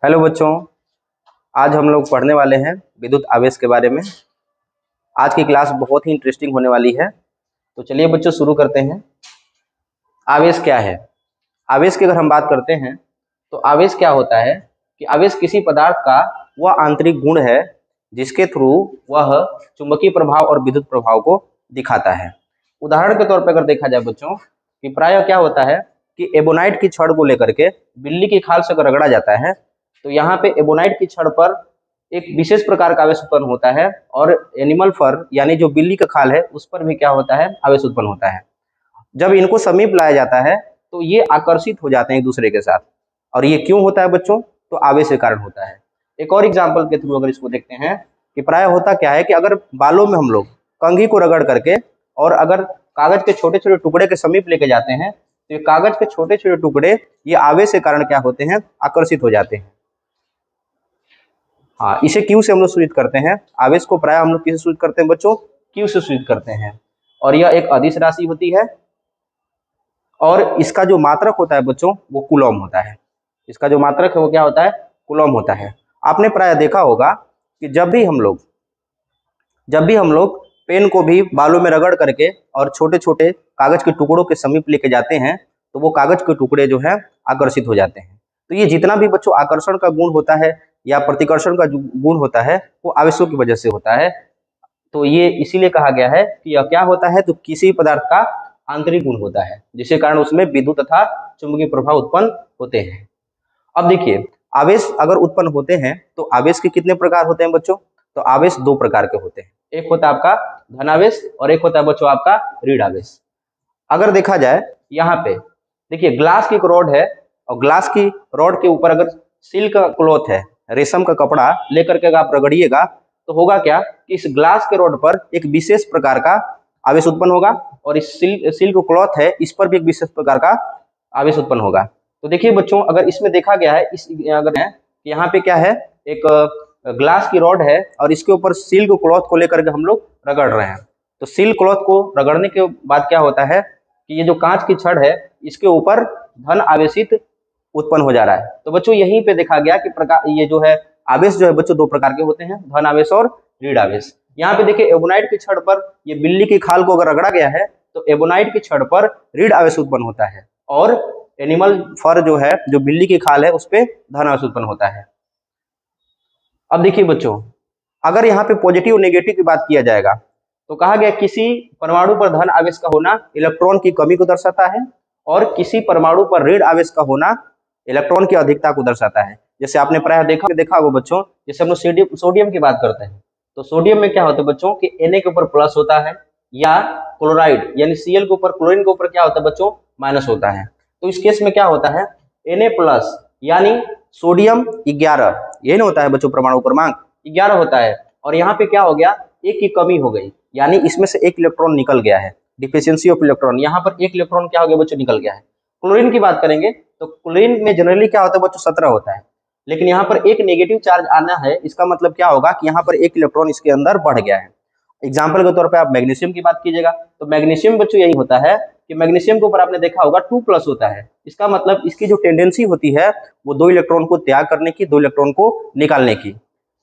Hello बच्चों, आज हम लोग पढ़ने वाले हैं विद्युत आवेश के बारे में। आज की क्लास बहुत ही इंटरेस्टिंग होने वाली है। तो चलिए बच्चों शुरू करते हैं। आवेश क्या है? आवेश की अगर हम बात करते हैं तो आवेश क्या होता है कि आवेश किसी पदार्थ का वह आंतरिक गुण है जिसके थ्रू वह चुंबकीय प्रभाव और विद्युत प्रभाव को दिखाता है। उदाहरण के तौर पर अगर देखा जाए बच्चों कि प्रायः क्या होता है कि एबोनाइट की छड़ को लेकर के बिल्ली की खाल से अगर रगड़ा जाता है तो यहाँ पे एबोनाइट की छड़ पर एक विशेष प्रकार का आवेश उत्पन्न होता है और एनिमल फर यानी जो बिल्ली का खाल है उस पर भी क्या होता है, आवेश उत्पन्न होता है। जब इनको समीप लाया जाता है तो ये आकर्षित हो जाते हैं एक दूसरे के साथ। और ये क्यों होता है बच्चों? तो आवेश के कारण होता है। एक और एग्जाम्पल के थ्रू अगर इसको देखते हैं कि प्राय होता क्या है कि अगर बालों में हम लोग कंघी को रगड़ करके और अगर कागज के छोटे छोटे टुकड़े के समीप लेके जाते हैं तो ये कागज के छोटे छोटे टुकड़े ये आवेश के कारण क्या होते हैं, आकर्षित हो जाते हैं। हाँ, इसे क्यू से हम लोग सूचित करते हैं। आवेश को प्राय हम लोग किसे सूचित करते हैं बच्चों? क्यू से सूचित करते हैं। और यह एक अदिश राशि होती है और इसका जो मात्रक होता है बच्चों वो कूलम होता है। इसका जो मात्रक है वो क्या होता है? कूलम होता है। आपने प्राय देखा होगा कि जब भी हम लोग पेन को भी बालों में रगड़ करके और छोटे छोटे कागज के टुकड़ों के समीप लेके जाते हैं तो वो कागज के टुकड़े जो है आकर्षित हो जाते हैं। तो ये जितना भी बच्चों आकर्षण का गुण होता है या प्रतिकर्षण का जो गुण होता है वो आवेशों की वजह से होता है। तो ये इसीलिए कहा गया है कि यह क्या होता है, तो किसी पदार्थ का आंतरिक गुण होता है जिसके कारण उसमें विद्युत तथा चुंबकीय प्रभाव उत्पन्न होते हैं। अब देखिए, आवेश अगर उत्पन्न होते हैं तो आवेश के कितने प्रकार होते हैं बच्चों? तो आवेश दो प्रकार के होते हैं। एक होता है आपका धनावेश और एक होता है बच्चों आपका ऋण आवेश। अगर देखा जाए यहाँ पे देखिए, ग्लास की एक रॉड है और ग्लास की रॉड के ऊपर अगर सिल्क का क्लॉथ है, रेशम का कपड़ा लेकर के आप रगड़िएगा तो होगा क्या कि इस ग्लास के रॉड पर एक विशेष प्रकार का आवेश उत्पन्न होगा और इस सिल्क क्लॉथ है इस पर भी एक विशेष प्रकार का आवेश उत्पन्न होगा। तो देखिए बच्चों, अगर इसमें देखा गया है अगर है यहाँ पे क्या है, एक ग्लास की रॉड है और इसके ऊपर सिल्क क्लॉथ को लेकर के हम लोग रगड़ रहे हैं। तो सिल्क क्लॉथ को रगड़ने के बाद क्या होता है कि ये जो कांच की छड़ है इसके ऊपर धन आवेशित उत्पन्न हो जा रहा है। तो बच्चों यहीं पे देखा गया कि प्रकार ये जो है आवेश जो है बच्चों दो प्रकार के होते हैं, धन आवेश और ऋण आवेश। यहाँ पे देखिए एबोनाइट की छड़ पर ये बिल्ली की खाल को अगर रगड़ा गया है तो एबोनाइट की छड़ पर ऋण आवेश उत्पन्न होता है और एनिमल फर जो है, जो बिल्ली की खाल है, उस पर धन आवेश उत्पन्न होता है। अब देखिए बच्चों, अगर यहाँ पे पॉजिटिव और नेगेटिव की बात किया जाएगा तो कहा गया किसी परमाणु पर धन आवेश का होना इलेक्ट्रॉन की कमी को दर्शाता है और किसी परमाणु पर ऋण आवेश का होना इलेक्ट्रॉन की अधिकता को दर्शाता है। जैसे आपने प्रायः देखा होगा बच्चों, जैसे हम लोग सोडियम की बात करते हैं तो सोडियम में क्या होता है बच्चों कि Na के ऊपर प्लस होता है या क्लोराइड यानी Cl के ऊपर, क्लोरीन के ऊपर क्या होता है बच्चों? माइनस होता है। तो इस केस में क्या होता है, Na प्लस यानी सोडियम 11, यही ना होता है बच्चों, परमाणु क्रमांक 11 होता है और यहाँ पे क्या हो गया, एक की कमी हो गई यानी इसमें से एक इलेक्ट्रॉन निकल गया है, डिफिशियंसी ऑफ इलेक्ट्रॉन। यहाँ पर एक इलेक्ट्रॉन क्या हो गया बच्चों, निकल गया है। क्लोरीन की बात करेंगे तो क्लोरीन में जनरली क्या होता है बच्चों, 17 होता है, लेकिन यहाँ पर एक नेगेटिव चार्ज आना है, इसका मतलब क्या होगा कि यहाँ पर एक इलेक्ट्रॉन इसके अंदर बढ़ गया है। एग्जाम्पल के तौर पर आप मैग्नीशियम की बात कीजिएगा तो मैग्नीशियम बच्चों यही होता है कि मैग्नीशियम के ऊपर आपने देखा होगा 2+ होता है। इसका मतलब इसकी जो टेंडेंसी होती है वो 2 इलेक्ट्रॉन को त्याग करने की, 2 इलेक्ट्रॉन को निकालने की।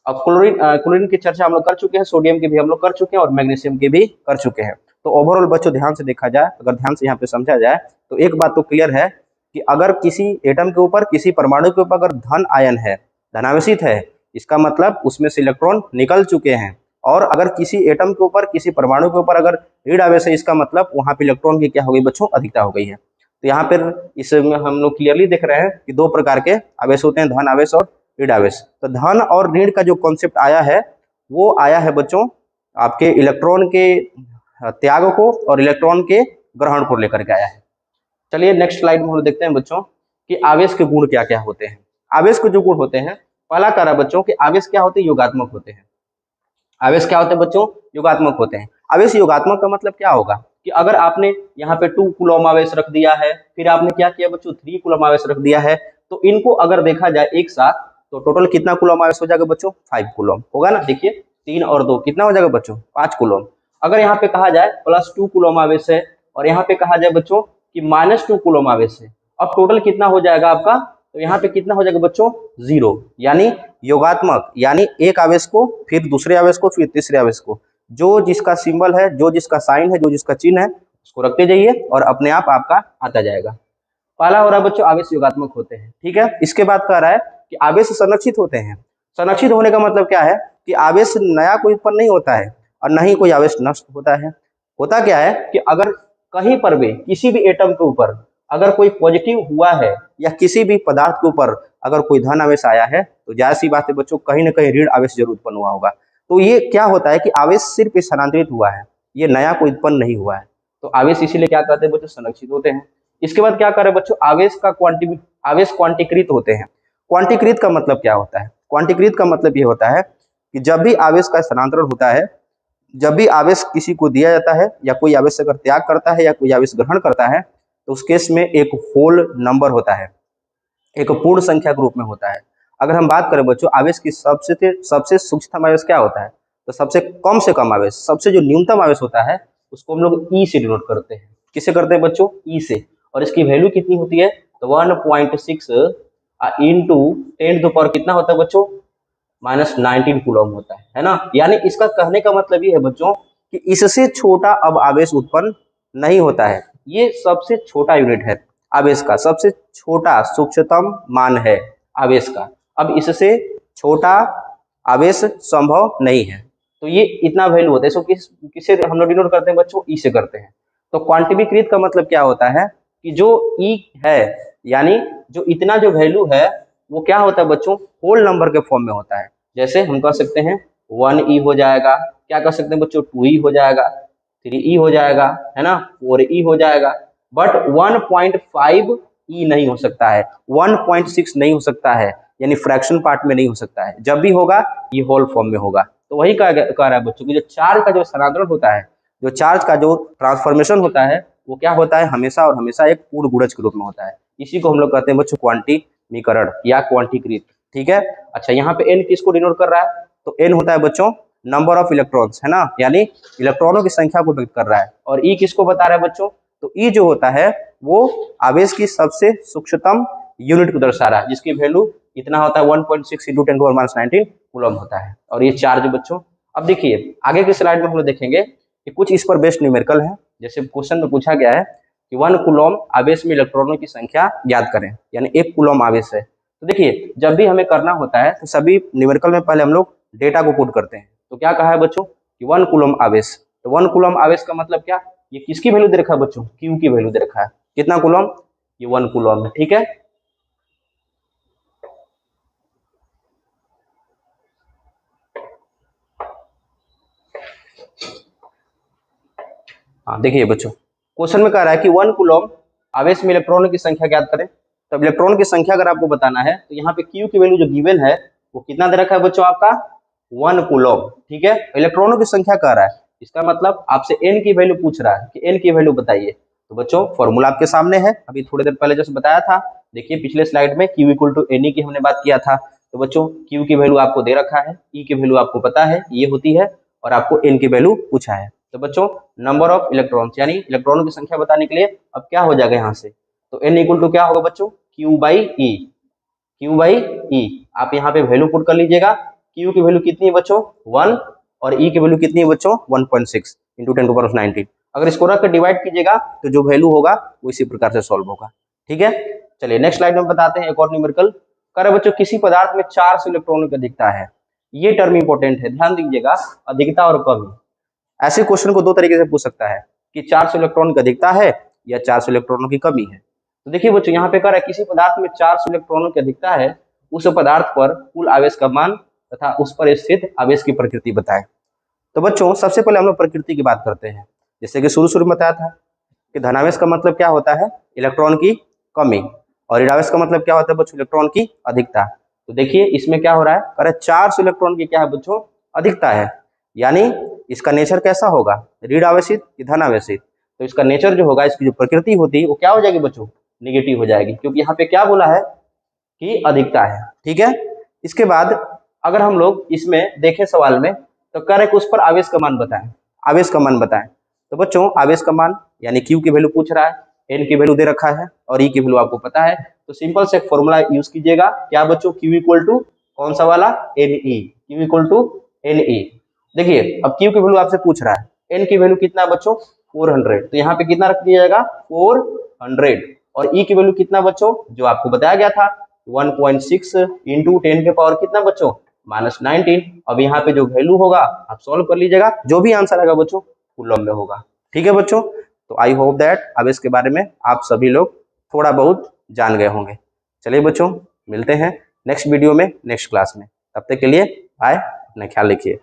अब क्लोरीन की चर्चा हम लोग कर चुके हैं, सोडियम की भी हम लोग कर चुके हैं और मैग्नीशियम की भी कर चुके हैं। तो ओवरऑल बच्चों ध्यान से देखा जाए, अगर ध्यान से यहाँ पे समझा जाए तो एक बात तो क्लियर है कि अगर किसी एटम के ऊपर, किसी परमाणु के ऊपर अगर धन आयन है, धनावेशित है, इसका मतलब उसमें से इलेक्ट्रॉन निकल चुके हैं। और अगर किसी एटम के ऊपर, किसी परमाणु के ऊपर अगर ऋण आवेश है, इसका मतलब वहां पे इलेक्ट्रॉन की क्या हो गई बच्चों, अधिकता हो गई है। तो यहाँ पर इसमें हम लोग क्लियरली देख रहे हैं कि दो प्रकार के आवेश होते हैं, धन आवेश और ऋण आवेश। तो धन और ऋण का जो कॉन्सेप्ट आया है वो आया है बच्चों आपके इलेक्ट्रॉन के त्याग को और इलेक्ट्रॉन के ग्रहण को लेकर के आया है। चलिए नेक्स्ट स्लाइड में हम देखते हैं बच्चों कि आवेश के गुण क्या क्या होते हैं। आवेश के जो गुण होते हैं, पहला कह बच्चों कि आवेश क्या होते हैं, योगात्मक होते हैं। आवेश क्या होते हैं बच्चों, योगात्मक होते हैं। आवेश योगात्मक का मतलब क्या होगा कि अगर आपने यहाँ पे 2 कूलम आवेश रख दिया है, फिर आपने क्या किया बच्चों, 3 कूलम आवेश रख दिया है, तो इनको अगर देखा जाए एक साथ तो टोटल कितना कूलम आवेश हो जाएगा बच्चों, 5 कूलम होगा ना। देखिए 3 और 2 कितना हो जाएगा बच्चों, 5 कूलम। अगर यहाँ पे कहा जाए +2 कूलम आवेश है और यहाँ पे कहा जाए बच्चों कि -2 कूलम आवेश है, अब टोटल कितना हो जाएगा आपका तो यहाँ पे कितना हो जाएगा बच्चों, 0, यानी योगात्मक, यानी एक आवेश को फिर दूसरे आवेश को फिर तीसरे आवेश को, जो जिसका सिंबल है, जो जिसका साइन है, जो जिसका चिन्ह है, उसको रखते जाइए और अपने आप आपका आता जाएगा। पहला हो रहा है बच्चों आवेश योगात्मक होते हैं, ठीक है। इसके बाद कह रहा है कि आवेश संरक्षित होते हैं। संरक्षित होने का मतलब क्या है कि आवेश नया कोई उत्पन्न नहीं होता है और न ही कोई आवेश नष्ट होता है। होता क्या है कि अगर कहीं पर भी किसी भी एटम के ऊपर अगर कोई पॉजिटिव हुआ है या किसी भी पदार्थ के ऊपर अगर कोई धन आवेश आया है तो जाहिर सी बात है बच्चों कहीं ना कहीं ऋण आवेश जरूर उत्पन्न हुआ होगा। तो ये क्या होता है कि आवेश सिर्फ स्थानांतरित हुआ है, ये नया कोई उत्पन्न नहीं हुआ है। तो आवेश इसीलिए क्या कहते हैं बच्चों, संरक्षित होते हैं। इसके बाद क्या करें बच्चों, आवेश क्वांटीकृत होते हैं। क्वांटीकृत का मतलब क्या होता है, क्वांटीकृत का मतलब ये होता है कि जब भी आवेश का स्थानांतरण होता है, जब भी आवेश किसी को दिया जाता है या कोई आवेश अगर त्याग करता है या कोई आवेश ग्रहण करता है तो उस केस में एक होल नंबर होता है, एक पूर्ण संख्या के रूप में होता है। अगर हम बात करें बच्चों आवेश की सबसे सूक्ष्म आवेश क्या होता है, तो सबसे कम आवेश, सबसे जो न्यूनतम आवेश होता है उसको हम लोग ई से डिनोट करते हैं। किससे करते हैं बच्चों, ई से। और इसकी वैल्यू कितनी होती है, तो 1.6 इंटू 10 कितना होता है बच्चों, -19 कूलम होता है ना। यानी इसका कहने का मतलब ये है बच्चों कि इससे छोटा अब आवेश उत्पन्न नहीं होता है। ये सबसे छोटा यूनिट है आवेश का, सबसे छोटा सूक्ष्मतम मान है आवेश का। अब इससे छोटा आवेश संभव नहीं है, तो ये इतना वैल्यू होता है। इसको किससे हम लोग डिनोट करते हैं बच्चों, ई से करते हैं। तो क्वांटिवीकृत का मतलब क्या होता है कि जो ई है, यानी जो इतना जो वैल्यू है वो क्या होता है बच्चों, होल नंबर के फॉर्म में होता है। जैसे हम कह सकते हैं 1e हो जाएगा, क्या कह सकते हैं बच्चों, 2e हो जाएगा, 3e हो जाएगा, है ना, 4e हो जाएगा। बट 1.5e नहीं हो सकता है, 1.6 नहीं हो सकता है, यानी फ्रैक्शन पार्ट में नहीं हो सकता है। जब भी होगा ये होल फॉर्म में होगा। तो वही कह रहा है बच्चों की जो चार्ज का जो स्थानांतरण होता है, जो चार्ज का जो ट्रांसफॉर्मेशन होता है वो क्या होता है, हमेशा और हमेशा एक पूर्ण गुणज के रूप में होता है। इसी को हम लोग कहते हैं बच्चों क्वांटीमीकरण या क्वांटीकृत, ठीक है। अच्छा, यहाँ पे n किसको डिनोट कर रहा है, तो n होता है बच्चों नंबर ऑफ इलेक्ट्रॉन्स, है ना, यानी इलेक्ट्रॉनों की संख्या को व्यक्त कर रहा है। और e किसको बता रहा है बच्चों, तो e जो होता है वो आवेश की सबसे सूक्ष्मतम यूनिट को दर्शा रहा है, जिसकी वैल्यू इतना होता है 1.6 इंटू 10⁻19 कूलम होता है। और ये चार्ज बच्चों, अब देखिए आगे की स्लाइड में हम लोग देखेंगे कि कुछ इस पर बेस्ड न्यूमेरिकल है। जैसे क्वेश्चन में पूछा गया है कि 1 कूलम आवेश में इलेक्ट्रॉनों की संख्या ज्ञात करें, यानी 1 कूलम आवेश है। तो देखिए जब भी हमें करना होता है तो सभी न्यूमेरिकल में पहले हम लोग डेटा को पुट करते हैं। तो क्या कहा है बच्चों कि 1 कूलम आवेश, तो 1 कूलम आवेश का मतलब क्या, ये किसकी वैल्यू दे रखा है बच्चों, क्यू की वैल्यू दे रखा है। कितना कूलम, ये 1 कूलम है, ठीक है। हाँ देखिए बच्चों, क्वेश्चन में कह रहा है कि 1 कूलम आवेश में इलेक्ट्रॉनों की संख्या ज्ञात करें। तब इलेक्ट्रॉन की संख्या अगर आपको बताना है तो यहाँ पे Q की वैल्यू जो गिवन है वो कितना दे रखा है बच्चों, आपका 1 कूलम, ठीक है। इलेक्ट्रॉनों की संख्या कह रहा है, इसका मतलब आपसे n की वैल्यू पूछ रहा है कि n की वैल्यू बताइए। तो बच्चों फॉर्मूला आपके सामने है, अभी थोड़ी देर पहले जैसे बताया था। देखिए पिछले स्लाइड में Q = Ne की हमने बात किया था। तो बच्चों Q की वैल्यू आपको दे रखा है, E की वैल्यू आपको पता है ये होती है, और आपको n की वैल्यू पूछा है। तो बच्चों नंबर ऑफ इलेक्ट्रॉन्स, यानी इलेक्ट्रॉनों की संख्या बताने के लिए अब क्या हो जाएगा यहाँ से, तो n = क्या होगा बच्चों, Q/E, Q/E। आप यहाँ पे वैल्यू पुट कर लीजिएगा। Q की वैल्यू कितनी है बच्चों, 1, और E की वैल्यू कितनी है बच्चों, 1.6 इंटू 10⁻19। अगर इसको रख कर डिवाइड कीजिएगा तो जो वैल्यू होगा वो इसी प्रकार से सॉल्व होगा, ठीक है। चलिए नेक्स्ट स्लाइड में बताते हैं एक और न्यूमेरिकल। कह रहे बच्चों किसी पदार्थ में 400 इलेक्ट्रॉनों की अधिकता है। ये टर्म इंपॉर्टेंट है, ध्यान दीजिएगा, अधिकता और कमी। ऐसे क्वेश्चन को दो तरीके से पूछ सकता है कि 400 इलेक्ट्रॉन की अधिकता है या 400 इलेक्ट्रॉनों की कमी है। तो देखिए बच्चों यहाँ पे कह रहा है किसी पदार्थ में 400 इलेक्ट्रॉनों की अधिकता है, उस पदार्थ पर कुल आवेश का मान तथा उस पर स्थित आवेश की प्रकृति बताएं। तो बच्चों सबसे पहले हम लोग प्रकृति की बात करते हैं। जैसे कि शुरू में बताया था कि धनावेश का मतलब क्या होता है, इलेक्ट्रॉन की कमी, और ऋणावेश का मतलब क्या होता है बच्चों, इलेक्ट्रॉन की अधिकता। तो देखिए इसमें क्या हो रहा है, कह रहे 400 इलेक्ट्रॉन की क्या है बच्चों, अधिकता है, यानी इसका नेचर कैसा होगा, ऋण आवेशित कि धन आवेशित। तो इसका नेचर जो होगा, इसकी जो प्रकृति होती है वो क्या हो जाएगी बच्चों, निगेटिव हो जाएगी, क्योंकि यहाँ पे क्या बोला है कि अधिकता है, ठीक है। इसके बाद अगर हम लोग इसमें देखें सवाल में, तो कह रहे कि उस पर आवेश का मान बताएं, आवेश का मान बताएं। तो बच्चों आवेश का मान यानी Q की वैल्यू पूछ रहा है, n की वैल्यू दे रखा है और e की वैल्यू आपको पता है, तो सिंपल से एक फॉर्मूला यूज कीजिएगा, क्या बच्चों, q इक्वल टू कौन सा वाला, ne, q equal to ne। देखिए अब q की वैल्यू आपसे पूछ रहा है, n की वैल्यू कितना बच्चों 400, तो यहाँ पे कितना रख दिया जाएगा 400, और e की वैल्यू कितना बच्चों, जो आपको बताया गया था 1.6 इंटू 10 के पावर कितना बच्चों -19। अब यहाँ पे जो वैल्यू होगा आप सॉल्व कर लीजिएगा, जो भी आंसर आएगा बच्चों कूलम में होगा। ठीक है बच्चों, तो आई होप दैट अब इसके बारे में आप सभी लोग थोड़ा बहुत जान गए होंगे। चलिए बच्चों, मिलते हैं नेक्स्ट वीडियो में, नेक्स्ट क्लास में, तब तक के लिए बाय, अपना ख्याल रखिए।